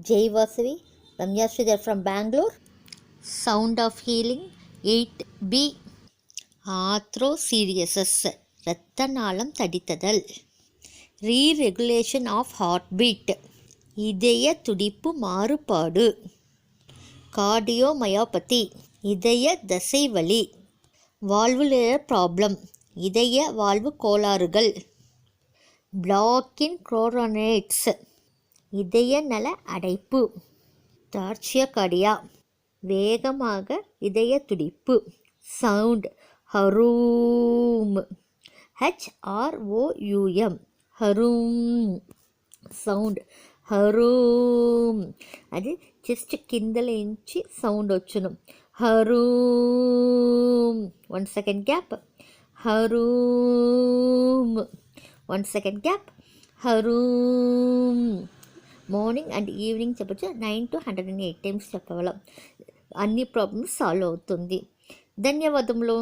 Jai Vasavi, Ramya Sridhar from Bangalore. Sound of Healing 8B. Arthroseries, இரத்த நாளம் தடித்தல். ரீரெகுலேஷன் of heartbeat, இதய துடிப்பு மாறுபாடு. கார்டியோமயோபதி, இதய தசைவலி. வால்வுலர் ப்ராப்ளம், இதய வால்வு கோளாறுகள். பிளாக் இன் கோரோனேட்ஸ், இதய நல அடைப்பு. டார்சியோகார்டியா, வேகமாக இதய துடிப்பு. சவுண்ட் ஹரூம், HROUM, ஹரூம். సౌండ్ హరూమ్, అది జస్ట్ కిందల నుంచి సౌండ్ వచ్చును. హరూమ్, 1 second గ్యాప్. హరూమ్, 1 second గ్యాప్. హరూమ్. మార్నింగ్ అండ్ ఈవినింగ్ చెప్పచ్చు. 9 to 108 times చెప్పగలం. అన్ని ప్రాబ్లమ్స్ సాల్వ్ అవుతుంది. ధన్యవాదములు.